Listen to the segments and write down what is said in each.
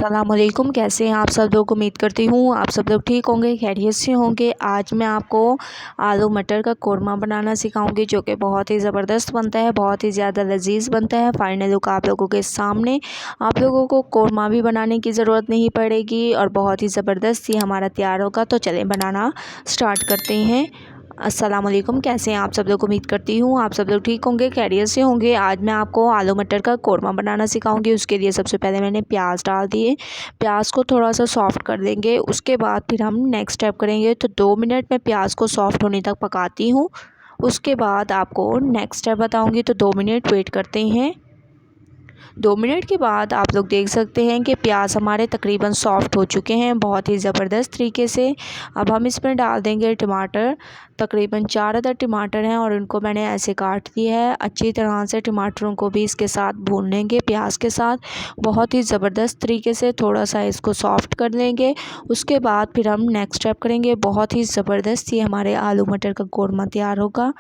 अस्सलामुअलैकुम। कैसे हैं आप सब लोग? उम्मीद करती हूँ आप सब लोग ठीक होंगे, खैरियत से होंगे। आज मैं आपको आलू मटर का कोरमा बनाना सिखाऊंगी, जो कि बहुत ही ज़बरदस्त बनता है, बहुत ही ज़्यादा लजीज बनता है। फाइनल लुक आप लोगों के सामने। आप लोगों को कोरमा भी बनाने की ज़रूरत नहीं पड़ेगी और बहुत ही ज़बरदस्त ये हमारा तैयार होगा। तो चलें बनाना स्टार्ट करते हैं। अस्सलाम वालेकुम। कैसे हैं आप सब लोग? उम्मीद करती हूँ आप सब लोग ठीक होंगे, खैरियत से होंगे। आज मैं आपको आलू मटर का कोरमा बनाना सिखाऊंगी। उसके लिए सबसे पहले मैंने प्याज डाल दिए। प्याज को थोड़ा सा सॉफ्ट कर देंगे। उसके बाद फिर हम नेक्स्ट स्टेप करेंगे। तो 2 मिनट में प्याज को सॉफ्ट होने तक पकाती हूँ। उसके बाद आपको नेक्स्ट स्टेप बताऊँगी। तो 2 मिनट वेट करते हैं। 2 मिनट के बाद आप लोग देख सकते हैं कि प्याज हमारे तकरीबन सॉफ्ट हो चुके हैं, बहुत ही ज़बरदस्त तरीके से। अब हम इसमें डाल देंगे टमाटर। तकरीबन 4 अदर टमाटर हैं और इनको मैंने ऐसे काट दिया है। अच्छी तरह से टमाटरों को भी इसके साथ भून लेंगे, प्याज के साथ बहुत ही ज़बरदस्त तरीके से। थोड़ा सा इसको सॉफ्ट कर लेंगे। उसके बाद फिर हम नेक्स्ट स्टेप करेंगे। बहुत ही ज़बरदस्त ये हमारे आलू मटर का कोरमा तैयार होगा।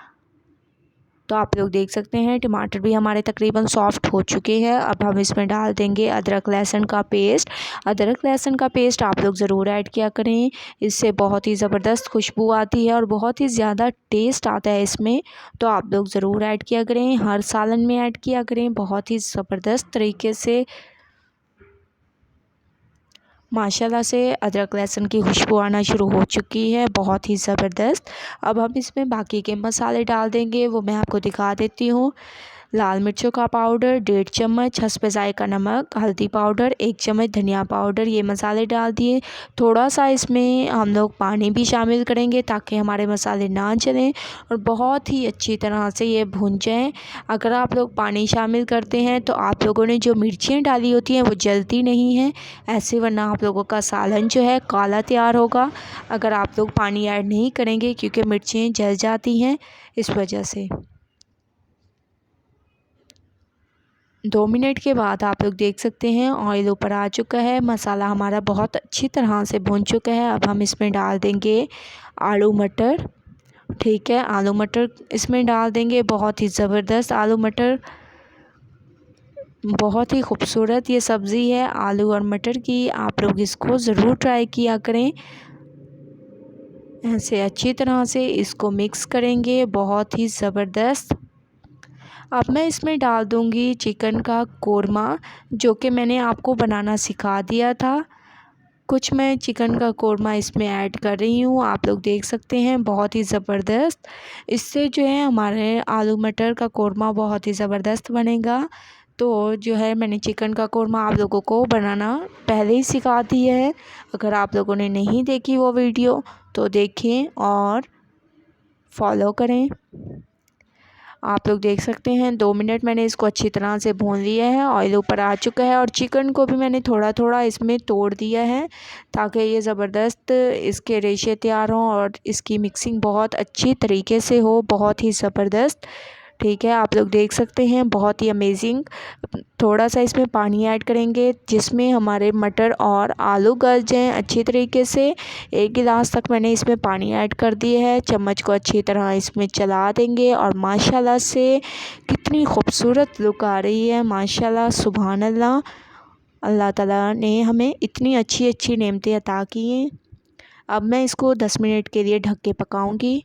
तो आप लोग देख सकते हैं टमाटर भी हमारे तकरीबन सॉफ्ट हो चुके हैं। अब हम इसमें डाल देंगे अदरक लहसुन का पेस्ट। अदरक लहसुन का पेस्ट आप लोग ज़रूर ऐड किया करें, इससे बहुत ही ज़बरदस्त खुशबू आती है और बहुत ही ज़्यादा टेस्ट आता है इसमें। तो आप लोग ज़रूर ऐड किया करें, हर सालन में ऐड किया करें। बहुत ही ज़बरदस्त तरीके से माशाल्लाह से अदरक लहसुन की खुशबू आना शुरू हो चुकी है, बहुत ही ज़बरदस्त। अब हम इसमें बाकी के मसाले डाल देंगे, वो मैं आपको दिखा देती हूँ। लाल मिर्चों का पाउडर 1.5 चम्मच, हस्ब जायका नमक, हल्दी पाउडर 1 चम्मच, धनिया पाउडर, ये मसाले डाल दिए। थोड़ा सा इसमें हम लोग पानी भी शामिल करेंगे ताकि हमारे मसाले ना जलें और बहुत ही अच्छी तरह से ये भुन जाएँ। अगर आप लोग पानी शामिल करते हैं तो आप लोगों ने जो मिर्चियाँ डाली होती हैं वो जलती नहीं हैं ऐसे, वरना आप लोगों का सालन जो है काला तैयार होगा अगर आप लोग पानी ऐड नहीं करेंगे, क्योंकि मिर्चियाँ जल जाती हैं इस वजह से। 2 मिनट के बाद आप लोग देख सकते हैं ऑयल ऊपर आ चुका है, मसाला हमारा बहुत अच्छी तरह से भुन चुका है। अब हम इसमें डाल देंगे आलू मटर। ठीक है, आलू मटर इसमें डाल देंगे। बहुत ही ज़बरदस्त आलू मटर, बहुत ही खूबसूरत ये सब्ज़ी है आलू और मटर की। आप लोग इसको ज़रूर ट्राई किया करें। ऐसे अच्छी तरह से इसको मिक्स करेंगे, बहुत ही ज़बरदस्त। अब मैं इसमें डाल दूँगी चिकन का कोरमा, जो कि मैंने आपको बनाना सिखा दिया था। कुछ मैं चिकन का कोरमा इसमें ऐड कर रही हूँ, आप लोग देख सकते हैं, बहुत ही ज़बरदस्त। इससे जो है हमारे आलू मटर का कोरमा बहुत ही ज़बरदस्त बनेगा। तो जो है मैंने चिकन का कोरमा आप लोगों को बनाना पहले ही सिखा दिया है। अगर आप लोगों ने नहीं देखी वो वीडियो तो देखें और फॉलो करें। आप लोग देख सकते हैं 2 मिनट मैंने इसको अच्छी तरह से भून लिया है, ऑयल ऊपर आ चुका है और चिकन को भी मैंने थोड़ा थोड़ा इसमें तोड़ दिया है ताकि ये ज़बरदस्त इसके रेशे तैयार हों और इसकी मिक्सिंग बहुत अच्छी तरीके से हो, बहुत ही ज़बरदस्त। ठीक है, आप लोग देख सकते हैं, बहुत ही अमेजिंग। थोड़ा सा इसमें पानी ऐड करेंगे जिसमें हमारे मटर और आलू गल जाएँ अच्छी तरीके से। 1 गिलास तक मैंने इसमें पानी ऐड कर दिया है। चम्मच को अच्छी तरह इसमें चला देंगे और माशाल्लाह से कितनी खूबसूरत लुक आ रही है। माशाल्लाह, सुभान अल्लाह। अल्लाह ताला ने हमें इतनी अच्छी अच्छी नेमतें अता की हैं। अब मैं इसको 10 मिनट के लिए ढक के पकाऊँगी।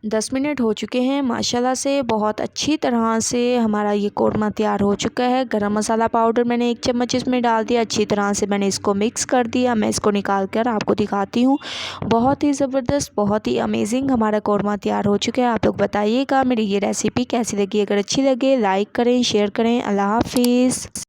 10 मिनट हो चुके हैं, माशाल्लाह से बहुत अच्छी तरह से हमारा ये कोरमा तैयार हो चुका है। गरम मसाला पाउडर मैंने 1 चम्मच इसमें डाल दिया। अच्छी तरह से मैंने इसको मिक्स कर दिया। मैं इसको निकाल कर आपको दिखाती हूँ। बहुत ही ज़बरदस्त, बहुत ही अमेजिंग हमारा कोरमा तैयार हो चुका है। आप लोग बताइएगा मेरी ये रेसिपी कैसी लगी। अगर अच्छी लगे लाइक करें, शेयर करें। अल्लाह हाफिज़।